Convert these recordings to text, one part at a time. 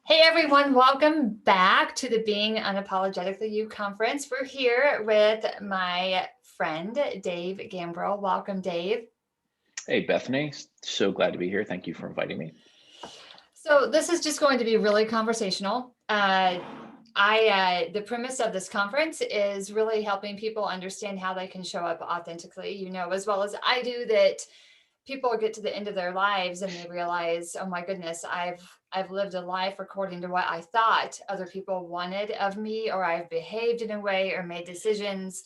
Hey everyone, welcome back to the Being Unapologetically You conference. We're here with my friend, Dave Gambrill. Welcome, Dave. Hey, Bethany, so glad to be here. Thank you for inviting me. So this is just going to be really conversational. The premise of this conference is really helping people understand how they can show up authentically, as well as I do, that people get to the end of their lives and they realize, oh my goodness, I've lived a life according to what I thought other people wanted of me, or I've behaved in a way or made decisions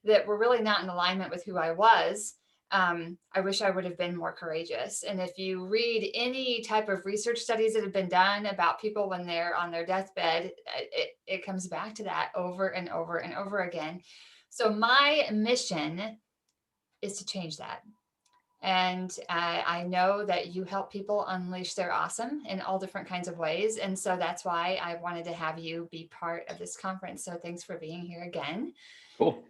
that were really not in alignment with who I was. I wish I would have been more courageous. And if you read any type of research studies that have been done about people when they're on their deathbed, it comes back to that over and over and over again. So my mission is to change that. And I know that you help people unleash their awesome in all different kinds of ways. And so that's why I wanted to have you be part of this conference. So thanks for being here again. Cool.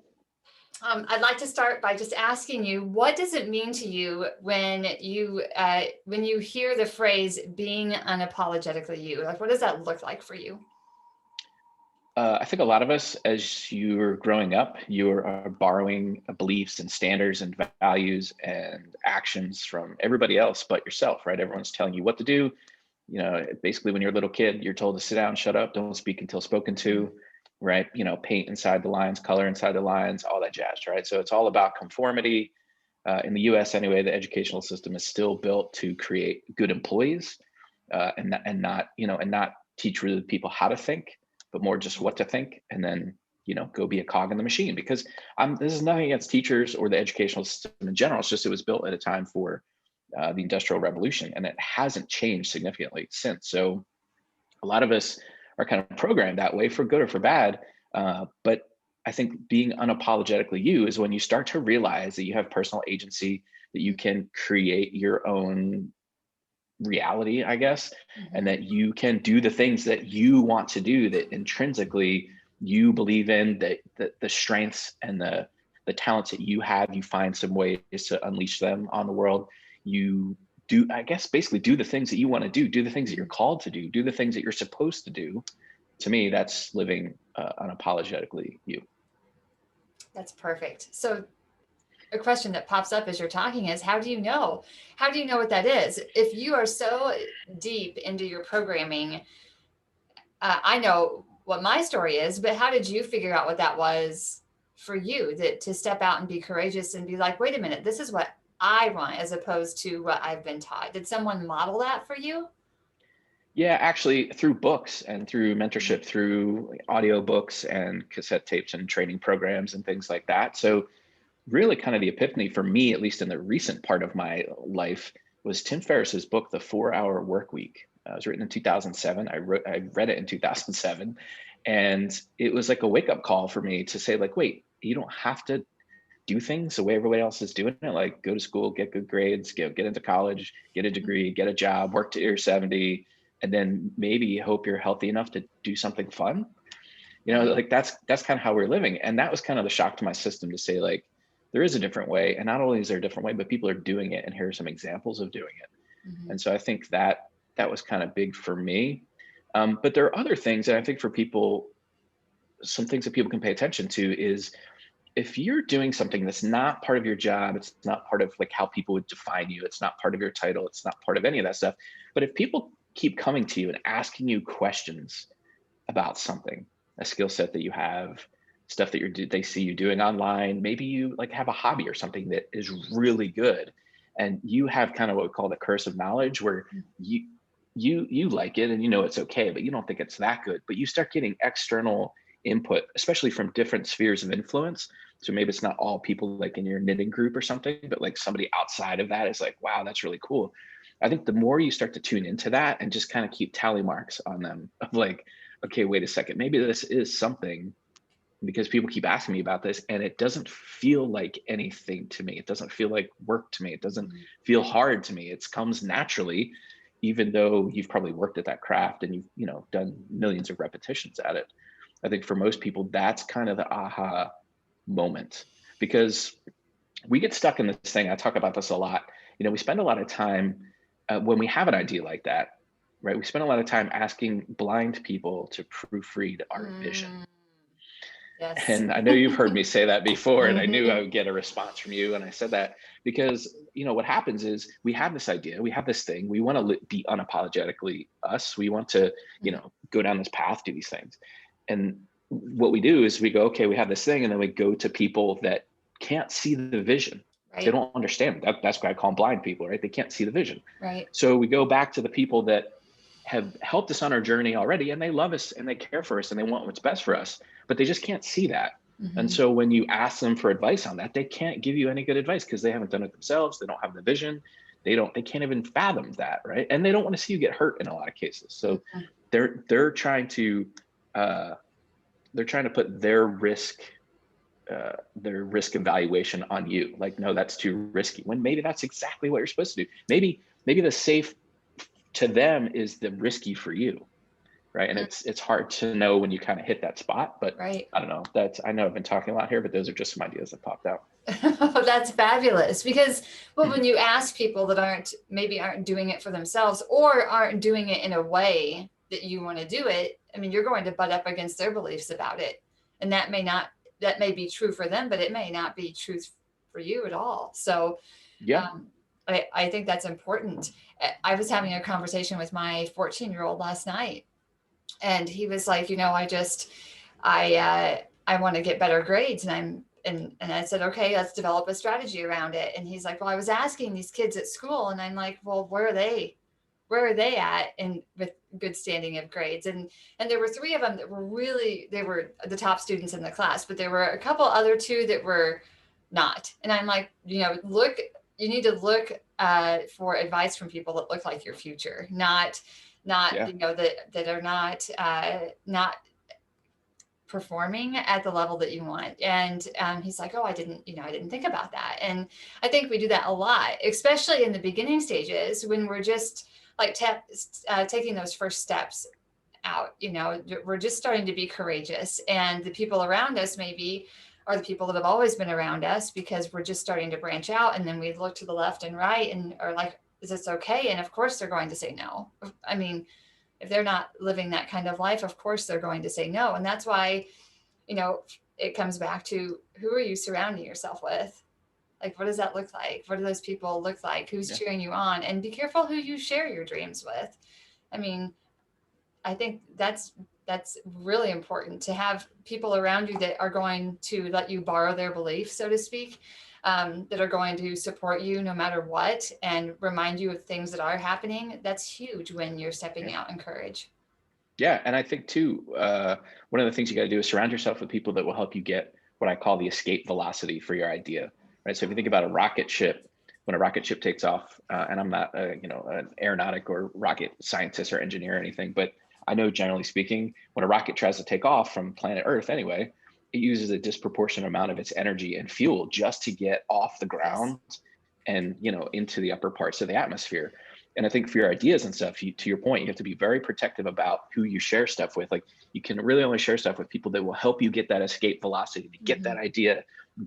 I'd like to start by just asking you, what does it mean to you when you hear the phrase "being unapologetically you"? Like, what does that look like for you? I think a lot of us, as you're growing up, you are borrowing beliefs and standards and values and actions from everybody else but yourself, right? Everyone's telling you what to do. Basically, when you're a little kid, you're told to sit down, shut up, don't speak until spoken to, right? Paint inside the lines, color inside the lines, all that jazz, right? So it's all about conformity. In the US, anyway, the educational system is still built to create good employees, and not teach really people how to think, but more just what to think, and then go be a cog in the machine. Because this is nothing against teachers or the educational system in general. It's just it was built at a time for the Industrial Revolution, and it hasn't changed significantly since. So a lot of us are kind of programmed that way, for good or for bad. But I think being unapologetically you is when you start to realize that you have personal agency, that you can create your own reality, I guess, and that you can do the things that you want to do, that intrinsically you believe in, that the strengths and the talents that you have, you find some ways to unleash them on the world. You do, I guess, basically do the things that you want to do the things that you're called to do the things that you're supposed to do. To me, that's living unapologetically you. That's perfect. So a question that pops up as you're talking is, how do you know? How do you know what that is? If you are so deep into your programming, I know what my story is, but how did you figure out what that was for you, that to step out and be courageous and be like, wait a minute, this is what I want as opposed to what I've been taught? Did someone model that for you? Yeah, actually, through books and through mentorship, through audio books and cassette tapes and training programs and things like that. So really kind of the epiphany for me, at least in the recent part of my life, was Tim Ferriss's book, The 4 Hour Work Week. It was written in 2007. I read it in 2007, and it was like a wake up call for me to say, like, wait, you don't have to do things the way everybody else is doing it. Like, go to school, get good grades, get into college, get a degree, get a job, work to you're 70, and then maybe hope you're healthy enough to do something fun. Like that's kind of how we're living. And that was kind of the shock to my system, to say, like, there is a different way. And not only is there a different way, but people are doing it. And here are some examples of doing it. Mm-hmm. And so I think that was kind of big for me. But there are other things that I think for people, some things that people can pay attention to is, if you're doing something that's not part of your job, it's not part of like how people would define you, it's not part of your title, it's not part of any of that stuff. But if people keep coming to you and asking you questions about something, a skill set that you have, stuff that they see you doing online, maybe you like have a hobby or something that is really good, and you have kind of what we call the curse of knowledge, where you like it and it's okay, but you don't think it's that good. But you start getting external input, especially from different spheres of influence. So maybe it's not all people like in your knitting group or something, but like somebody outside of that is like, wow, that's really cool. I think the more you start to tune into that and just kind of keep tally marks on them of like, okay, wait a second, maybe this is something, because people keep asking me about this and it doesn't feel like anything to me. It doesn't feel like work to me. It doesn't feel hard to me. It comes naturally, even though you've probably worked at that craft and you've done millions of repetitions at it. I think for most people, that's kind of the aha moment, because we get stuck in this thing. I talk about this a lot. We spend a lot of time when we have an idea like that, right? We spend a lot of time asking blind people to proofread our vision. Mm, yes. And I know you've heard me say that before, and I knew I Mhm. would get a response from you. And I said that because, what happens is we have this idea, we have this thing, we want to be unapologetically us. We want to, Mhm. go down this path, do these things. And what we do is we go, okay, we have this thing, and then we go to people that can't see the vision. They Right, don't understand. That's why I call them blind people, right? They can't see the vision. right. So we go back to the people that have helped us on our journey already, and they love us and they care for us and they want what's best for us, but they just can't see that. And Mhm. so when you ask them for advice on that, they can't give you any good advice because they haven't done it themselves. They don't have the vision. They can't even fathom that, right? And they don't want to see you get hurt in a lot of cases. So Mhm. they're trying to uh, put their risk evaluation on you. Like, no, that's too risky. When maybe that's exactly what you're supposed to do. Maybe the safe to them is the risky for you, right? And Mm, it's hard to know when you kind of hit that spot, but right. I don't know. I know I've been talking a lot here, but those are just some ideas that popped out. That's fabulous because, well, when you ask people that aren't doing it for themselves or aren't doing it in a way that you want to do it, I mean, you're going to butt up against their beliefs about it. And that may be true for them, but it may not be truth for you at all. So, Yeah. um, I think that's important. I was having a conversation with my 14-year-old last night, and he was like, I want to get better grades, and I said, okay, let's develop a strategy around it. And he's like, well, I was asking these kids at school, and I'm like, well, where are they at and with good standing of grades? And there were three of them that were they were the top students in the class, but there were a couple other two that were not. And I'm like, you need to look for advice from people that look like your future, not Yeah. that are not performing at the level that you want. And he's like, oh, I didn't think about that. And I think we do that a lot, especially in the beginning stages when we're just like taking those first steps out. We're just starting to be courageous, and the people around us maybe are the people that have always been around us because we're just starting to branch out. And then we look to the left and right and are like, is this okay? And of course they're going to say no. I mean, if they're not living that kind of life, of course they're going to say no. And that's why, it comes back to, who are you surrounding yourself with? Like, what does that look like? What do those people look like? Who's Yeah. cheering you on? And be careful who you share your dreams with. I mean, I think that's really important to have people around you that are going to let you borrow their belief, so to speak, that are going to support you no matter what and remind you of things that are happening. That's huge when you're stepping Yeah. out in courage. Yeah. And I think too, one of the things you got to do is surround yourself with people that will help you get what I call the escape velocity for your idea, right? So if you think about a rocket ship, when a rocket ship takes off, and I'm not, an aeronautic or rocket scientist or engineer or anything, but I know generally speaking, when a rocket tries to take off from planet Earth anyway, it uses a disproportionate amount of its energy and fuel just to get off the Yes. ground and into the upper parts of the atmosphere. And I think for your ideas and stuff, to your point, you have to be very protective about who you share stuff with. Like, you can really only share stuff with people that will help you get that escape velocity, to get Mm-hmm. that idea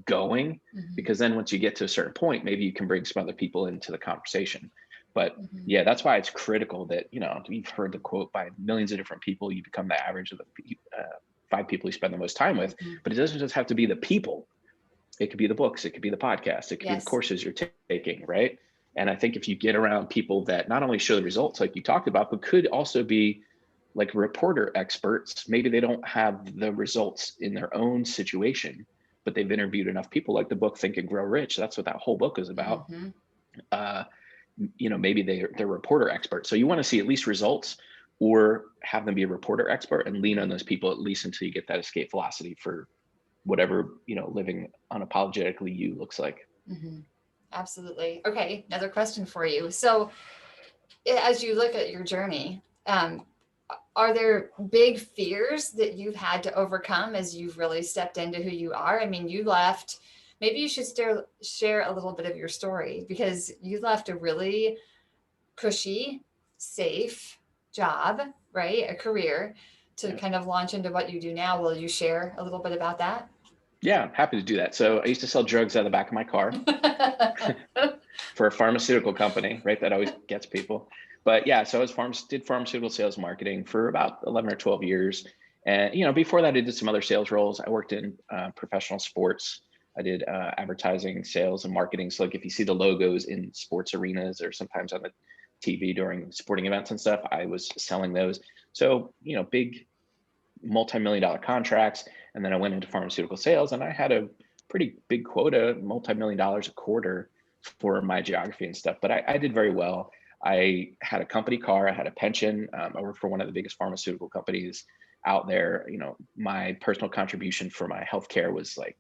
going. Mm-hmm. Because then once you get to a certain point, maybe you can bring some other people into the conversation. But Mm-hmm. yeah, that's why it's critical that, you've heard the quote by millions of different people, you become the average of the 5 people you spend the most time with. Mm-hmm. But it doesn't just have to be the people. It could be the books, it could be the podcast, it could be the Yes. courses you're taking, right? And I think if you get around people that not only show the results like you talked about, but could also be like reporter experts, maybe they don't have the results in their own situation, but they've interviewed enough people, like the book Think and Grow Rich. That's what that whole book is about. Mm-hmm. Uh, maybe they're reporter experts. So you want to see at least results, or have them be a reporter expert and lean on those people at least until you get that escape velocity for whatever, living unapologetically you looks like. Mm-hmm. Absolutely. Okay, another question for you. So, as you look at your journey, are there big fears that you've had to overcome as you've really stepped into who you are? I mean, you left, maybe you should share a little bit of your story, because you left a really cushy, safe job, right? A career to Yeah. kind of launch into what you do now. Will you share a little bit about that? Yeah, I'm happy to do that. So I used to sell drugs out of the back of my car for a pharmaceutical company, right? That always gets people. But yeah, so I did pharmaceutical sales marketing for about 11 or 12 years. And, before that, I did some other sales roles. I worked in professional sports. I did advertising, sales, and marketing. So like if you see the logos in sports arenas or sometimes on the TV during sporting events and stuff, I was selling those. So, big multi-million dollar contracts. And then I went into pharmaceutical sales and I had a pretty big quota, multi-million dollars a quarter for my geography and stuff. But I did very well. I had a company car, I had a pension. I worked for one of the biggest pharmaceutical companies out there. My personal contribution for my healthcare was like,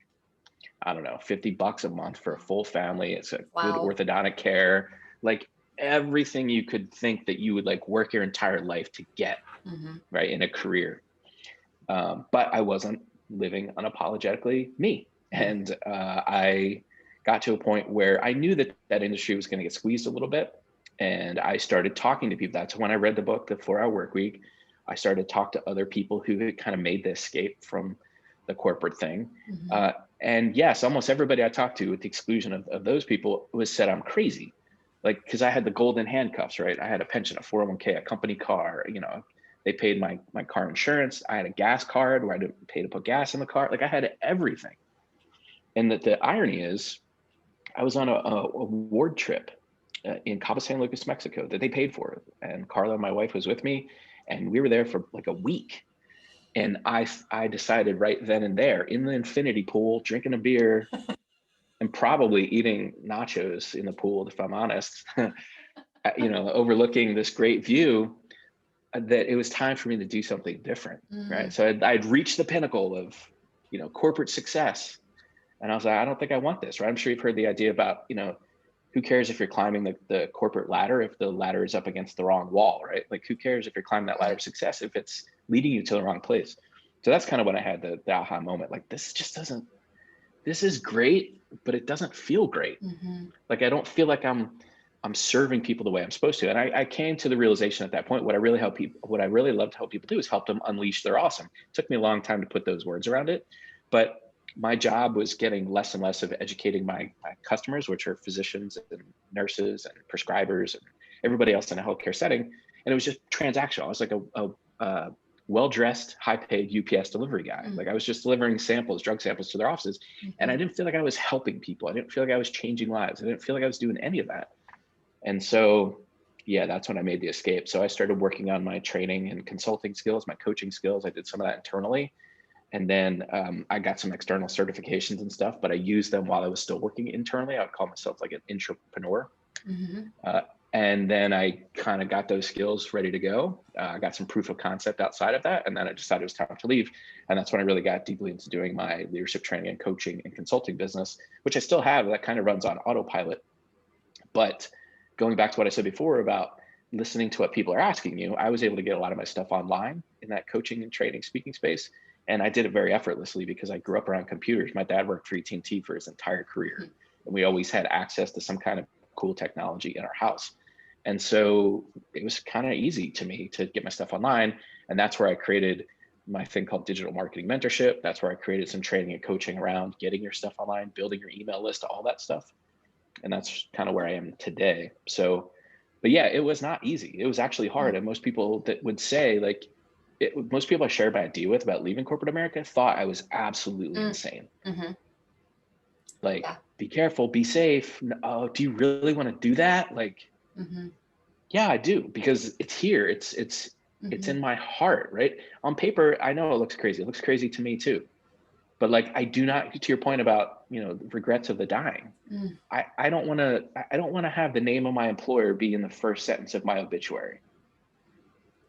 I don't know, $50 a month for a full family. It's a good Wow. orthodontic care, like everything you could think that you would like work your entire life to get, Mm-hmm. right, in a career. But I wasn't living unapologetically me. And I got to a point where I knew that that industry was going to get squeezed a little bit. And I started talking to people. That's when I read the book, The 4 Hour Work Week. I started to talk to other people who had kind of made the escape from the corporate thing. Mm-hmm. And yes, almost everybody I talked to, with the exclusion of those people, was said I'm crazy. Like, because I had the golden handcuffs, right? I had a pension, a 401k, a company car, they paid my car insurance. I had a gas card where I didn't pay to put gas in the car. Like I had everything. And the irony is, I was on a ward trip in Cabo San Lucas, Mexico, that they paid for. And Carla, my wife, was with me, and we were there for like a week. And I decided right then and there, in the infinity pool, drinking a beer and probably eating nachos in the pool, if I'm honest, overlooking this great view, that it was time for me to do something different, right? Mm. So I'd reached the pinnacle of, corporate success, and I was like, I don't think I want this, right? I'm sure you've heard the idea about, who cares if you're climbing the corporate ladder if the ladder is up against the wrong wall, right? Like, who cares if you're climbing that ladder of success if it's leading you to the wrong place? So that's kind of when I had the aha moment. Like, this is great, but it doesn't feel great. Mm-hmm. Like, I don't feel like I'm serving people the way I'm supposed to. And I came to the realization at that point, what I really love to help people do is help them unleash their awesome. It took me a long time to put those words around it, but my job was getting less and less of educating my customers, which are physicians and nurses and prescribers and everybody else in a healthcare setting. And it was just transactional. I was like a well-dressed, high-paid UPS delivery guy. Mm-hmm. Like, I was just delivering drug samples to their offices. And I didn't feel like I was helping people. I didn't feel like I was changing lives. I didn't feel like I was doing any of that. And so, yeah, that's when I made the escape. So I started working on my training and consulting skills, my coaching skills. I did some of that internally. And then I got some external certifications and stuff, but I used them while I was still working internally. I would call myself like an entrepreneur. Mm-hmm. And then I kind of got those skills ready to go. I got some proof of concept outside of that. And then I decided it was time to leave. And that's when I really got deeply into doing my leadership training and coaching and consulting business, which I still have. That kind of runs on autopilot. But going back to what I said before about listening to what people are asking you, I was able to get a lot of my stuff online in that coaching and training speaking space. And I did it very effortlessly because I grew up around computers. My dad worked for AT&T for his entire career. And we always had access to some kind of cool technology in our house. And so it was kind of easy to me to get my stuff online. And that's where I created my thing called digital marketing mentorship. That's where I created some training and coaching around getting your stuff online, building your email list, all that stuff. And that's kind of where I am today. So, but yeah, it was not easy. It was actually hard. And most people that would say like, most people I shared my idea with about leaving corporate America thought I was absolutely insane. Mm-hmm. Like, Yeah. be careful, be safe. Oh, do you really want to do that? Like, yeah, I do, because it's here. It's in my heart, right? On paper, I know it looks crazy. It looks crazy to me too. But like, I do not, to your point about, regrets of the dying. I don't want to have the name of my employer be in the first sentence of my obituary.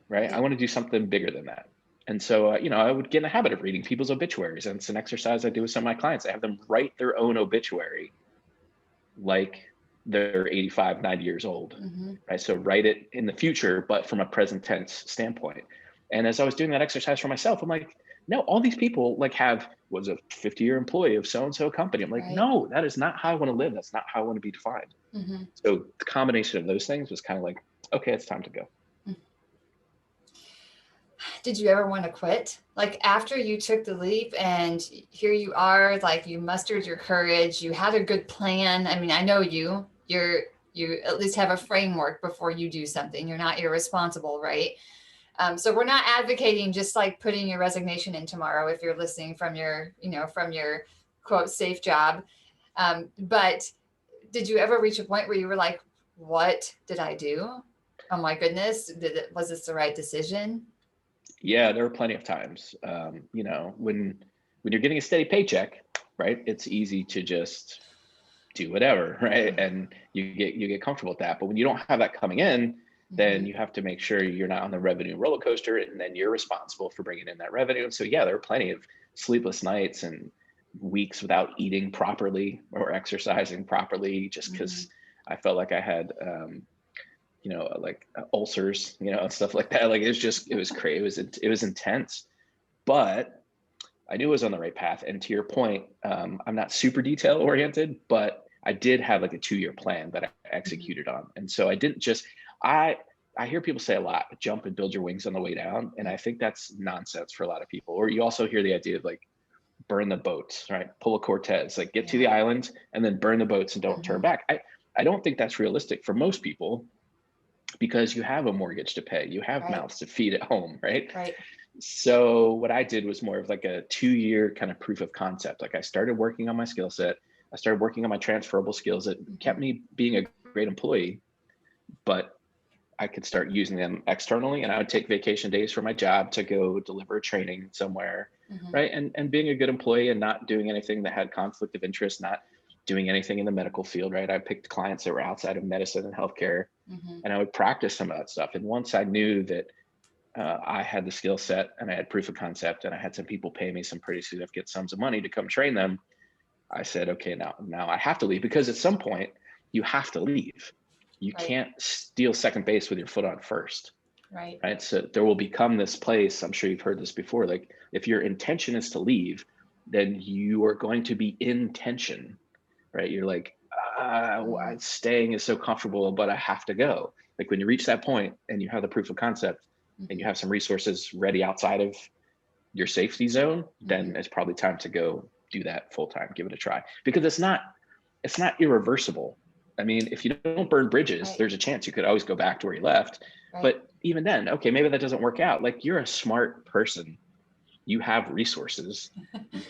Right. I want to do something bigger than that. And so, I would get in the habit of reading people's obituaries, and it's an exercise I do with some of my clients. I have them write their own obituary like they're 85, 90 years old. Right. So write it in the future, but from a present tense standpoint. And as I was doing that exercise for myself, I'm like, no, all these people like was a 50-year employee of so-and-so company. I'm like, no, that is not how I want to live. That's not how I want to be defined. So the combination of those things was kind of like, okay, it's time to go. Did you ever want to quit? Like, after you took the leap and here you are, like, you mustered your courage, you had a good plan. I mean, I know you're you at least have a framework before you do something. You're not irresponsible, right? So we're not advocating just like putting your resignation in tomorrow if you're listening from your, from your quote safe job. But did you ever reach a point where you were like, what did I do? Oh my goodness, was this the right decision? Yeah, there were plenty of times. When you're getting a steady paycheck, right? It's easy to just do whatever, right? And you get comfortable with that. But when you don't have that coming in, then you have to make sure you're not on the revenue roller coaster, and then you're responsible for bringing in that revenue. And so, yeah, there were plenty of sleepless nights and weeks without eating properly or exercising properly, just because I felt like I had, like ulcers, and stuff like that. Like it was crazy. It was intense, but I knew I was on the right path. And to your point, I'm not super detail oriented, but I did have like a 2-year plan that I executed on. And so I didn't just, I hear people say a lot, jump and build your wings on the way down. And I think that's nonsense for a lot of people. Or you also hear the idea of like, burn the boats, right? Pull a Cortez, like get to the island and then burn the boats and don't turn back. I don't think that's realistic for most people, because you have a mortgage to pay, you have mouths to feed at home, right? Right. So what I did was more of like a 2-year kind of proof of concept. Like I started working on my skill set. I started working on my transferable skills that kept me being a great employee, but I could start using them externally, and I would take vacation days for my job to go deliver training somewhere, right? And being a good employee and not doing anything that had conflict of interest, not doing anything in the medical field, right? I picked clients that were outside of medicine and healthcare, and I would practice some of that stuff. And once I knew that I had the skill set and I had proof of concept and I had some people pay me some pretty significant sums of money to come train them, I said, okay, now I have to leave, because at some point you have to leave. You can't steal second base with your foot on first. Right. So there will become this place, I'm sure you've heard this before, like if your intention is to leave, then you are going to be in tension, right? You're like, staying is so comfortable, but I have to go. Like when you reach that point and you have the proof of concept and you have some resources ready outside of your safety zone, then it's probably time to go do that full time, give it a try, because it's not irreversible. I mean, if you don't burn bridges, there's a chance you could always go back to where you left. But even then, okay, maybe that doesn't work out. Like you're a smart person, you have resources.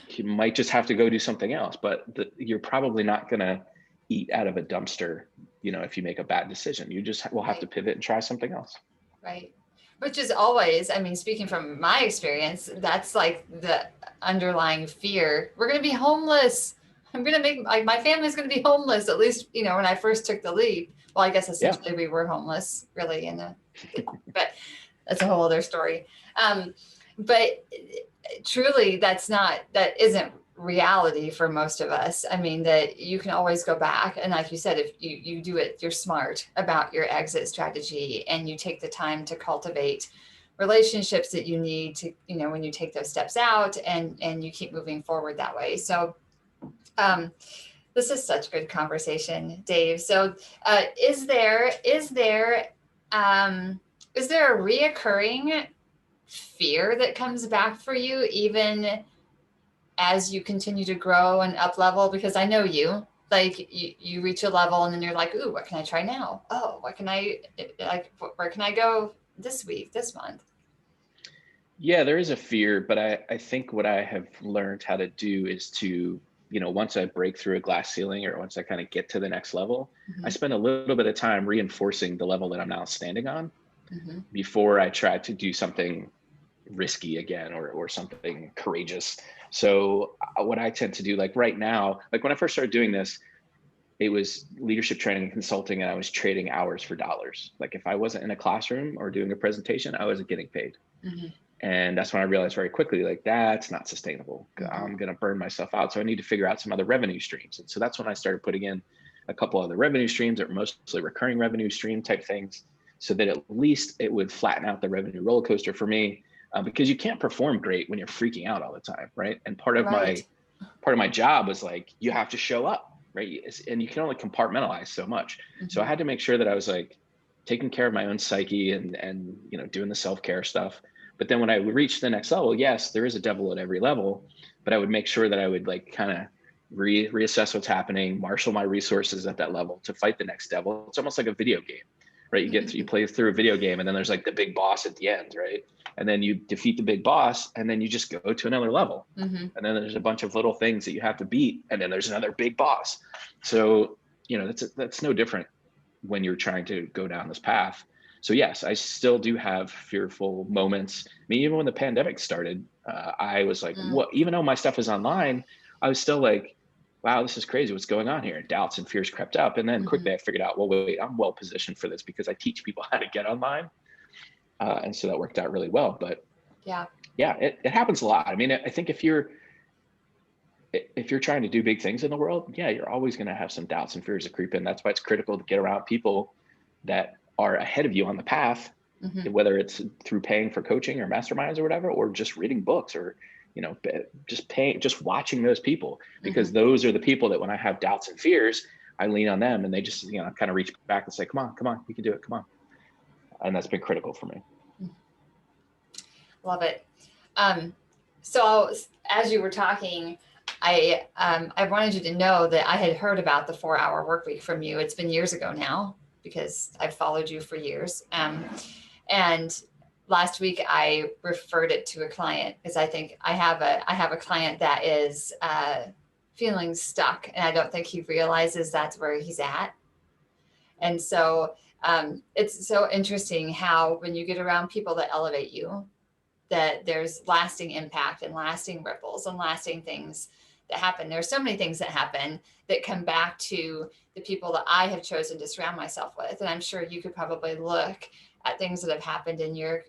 You might just have to go do something else, but you're probably not going to eat out of a dumpster, if you make a bad decision. You just will have to pivot and try something else. Right. Which is always, I mean, speaking from my experience, that's like the underlying fear. We're going to be homeless. I'm going to make, like, my family's going to be homeless, at least, when I first took the leap. Well, I guess essentially we were homeless, really, but that's a whole other story. But truly, that isn't reality for most of us. I mean, that you can always go back. And like you said, if you do it, you're smart about your exit strategy and you take the time to cultivate relationships that you need to, when you take those steps out, and you keep moving forward that way. So this is such good conversation, Dave. So is there a reoccurring fear that comes back for you even as you continue to grow and up level? Because I know you, like you reach a level and then you're like, ooh, what can I try now? Oh, where can I go this week, this month? Yeah, there is a fear, but I think what I have learned how to do is to, once I break through a glass ceiling or once I kind of get to the next level, I spend a little bit of time reinforcing the level that I'm now standing on before I try to do something risky again or something courageous. So what I tend to do, like right now, like when I first started doing this, it was leadership training and consulting, and I was trading hours for dollars. Like if I wasn't in a classroom or doing a presentation, I wasn't getting paid. And that's when I realized very quickly, like that's not sustainable. I'm going to burn myself out. So I need to figure out some other revenue streams. And so that's when I started putting in a couple other revenue streams that were mostly recurring revenue stream type things, so that at least it would flatten out the revenue roller coaster for me. Because you can't perform great when you're freaking out all the time, right? And part of my job was like, you have to show up, right? And you can only compartmentalize so much. So I had to make sure that I was like taking care of my own psyche and doing the self-care stuff. But then when I would reach the next level, yes, there is a devil at every level, but I would make sure that I would like kind of reassess what's happening, marshal my resources at that level to fight the next devil. It's almost like a video game, right? You play through a video game, and then there's like the big boss at the end, right? And then you defeat the big boss, and then you just go to another level. And then there's a bunch of little things that you have to beat, and then there's another big boss. So, that's no different when you're trying to go down this path. So yes, I still do have fearful moments. I mean, even when the pandemic started, I was like, what? Even though my stuff is online, I was still like, wow, this is crazy. What's going on here? Doubts and fears crept up. And then quickly I figured out, well, wait, I'm well positioned for this because I teach people how to get online. And so that worked out really well. But yeah, it happens a lot. I mean, I think if you're trying to do big things in the world, yeah, you're always going to have some doubts and fears that creep in. That's why it's critical to get around people that are ahead of you on the path, whether it's through paying for coaching or masterminds or whatever, or just reading books or, just watching those people, because those are the people that when I have doubts and fears, I lean on them and they just, kind of reach back and say, come on, you can do it. Come on. And that's been critical for me. Love it. So as you were talking, I wanted you to know that I had heard about the 4-hour work week from you. It's been years ago now because I've followed you for years. And last week I referred it to a client because I think I have a client that is feeling stuck, and I don't think he realizes that's where he's at. And so it's so interesting how when you get around people that elevate you, that there's lasting impact and lasting ripples and lasting things that happen. There's so many things that happen that come back to the people that I have chosen to surround myself with. And I'm sure you could probably look at things that have happened in your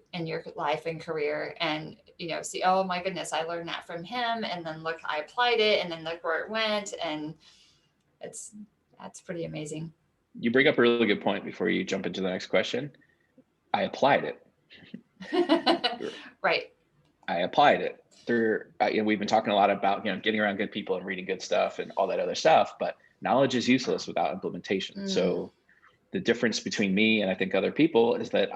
life and career and, see, oh my goodness, I learned that from him. And then look, I applied it, and then look where it went. And that's pretty amazing. You bring up a really good point before you jump into the next question. I applied it. Right. I applied it. We've been talking a lot about, getting around good people and reading good stuff and all that other stuff, but knowledge is useless without implementation. So the difference between me and I think other people is that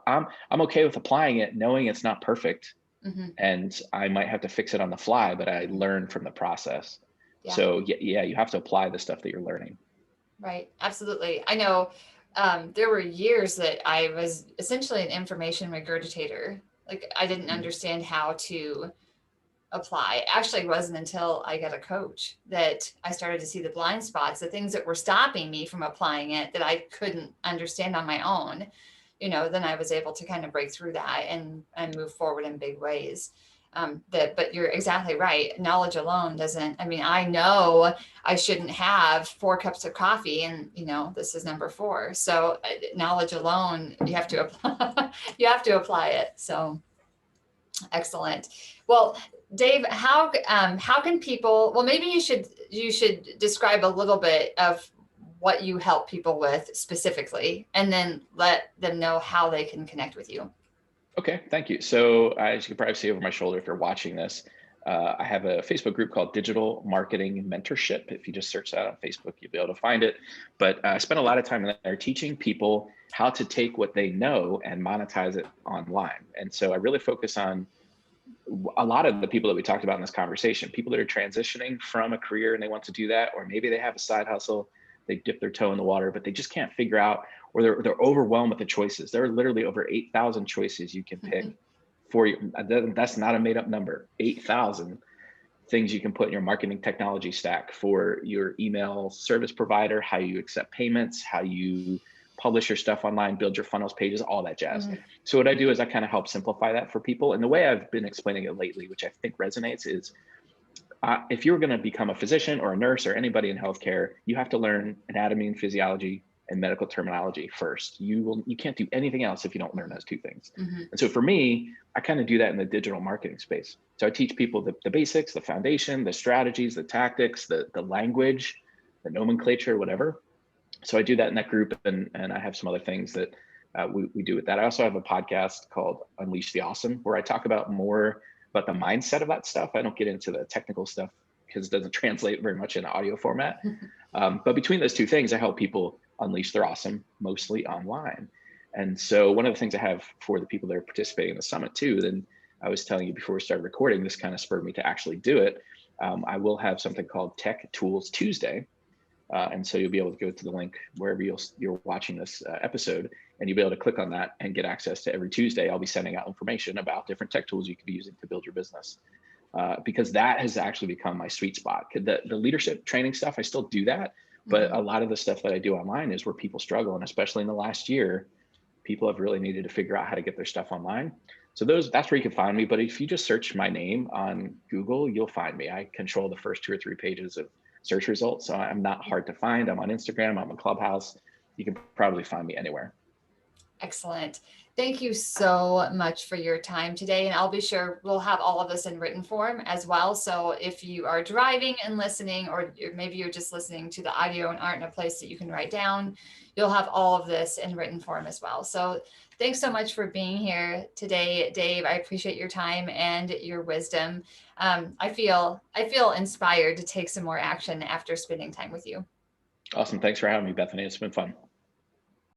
I'm okay with applying it, knowing it's not perfect, and I might have to fix it on the fly, but I learn from the process. Yeah. So yeah, you have to apply the stuff that you're learning. Right. Absolutely. I know there were years that I was essentially an information regurgitator. Like I didn't understand how to apply. Actually, it wasn't until I got a coach that I started to see the blind spots, the things that were stopping me from applying it that I couldn't understand on my own. Then I was able to kind of break through that and move forward in big ways. But you're exactly right. Knowledge alone doesn't, I know I shouldn't have 4 cups of coffee and, this is number 4. So knowledge alone, you have to apply, it. So excellent. Well, Dave, how can people, well, maybe you should describe a little bit of what you help people with specifically, and then let them know how they can connect with you. Okay, thank you. So as you can probably see over my shoulder if you're watching this, I have a Facebook group called Digital Marketing Mentorship. If you just search that on Facebook, you'll be able to find it. But I spend a lot of time in there teaching people how to take what they know and monetize it online. And so I really focus on a lot of the people that we talked about in this conversation, people that are transitioning from a career and they want to do that, or maybe they have a side hustle, they dip their toe in the water, but they just can't figure out, or they're overwhelmed with the choices. There are literally over 8,000 choices you can pick for you. That's not a made up number. 8,000 things you can put in your marketing technology stack for your email service provider, how you accept payments, how you publish your stuff online, build your funnels pages, all that jazz. So what I do is I kind of help simplify that for people. And the way I've been explaining it lately, which I think resonates, is if you're going to become a physician or a nurse or anybody in healthcare, you have to learn anatomy and physiology and medical terminology first. You can't do anything else if you don't learn those 2 things. And so for me, I kind of do that in the digital marketing space. So I teach people the basics, the foundation, the strategies, the tactics, the language, the nomenclature, whatever. So I do that in that group, and I have some other things that we do with that. I also have a podcast called Unleash the Awesome, where I talk about more about the mindset of that stuff. I don't get into the technical stuff because it doesn't translate very much in audio format. But between those 2 things, I help people unleash their awesome, mostly online. And so one of the things I have for the people that are participating in the summit too, then I was telling you before we started recording, this kind of spurred me to actually do it. I will have something called Tech Tools Tuesday. And so you'll be able to go to the link wherever you're watching this episode, and you'll be able to click on that and get access to every Tuesday. I'll be sending out information about different tech tools you could be using to build your business. Because that has actually become my sweet spot. The leadership training stuff, I still do that, but a lot of the stuff that I do online is where people struggle. And especially in the last year, people have really needed to figure out how to get their stuff online. So that's where you can find me. But if you just search my name on Google, you'll find me. I control the first 2 or 3 pages of search results. So I'm not hard to find. I'm on Instagram, I'm on Clubhouse. You can probably find me anywhere. Excellent. Thank you so much for your time today. And I'll be sure we'll have all of this in written form as well. So if you are driving and listening, or maybe you're just listening to the audio and aren't in a place that you can write down, you'll have all of this in written form as well. So thanks so much for being here today, Dave. I appreciate your time and your wisdom. I feel inspired to take some more action after spending time with you. Awesome. Thanks for having me, Bethany. It's been fun.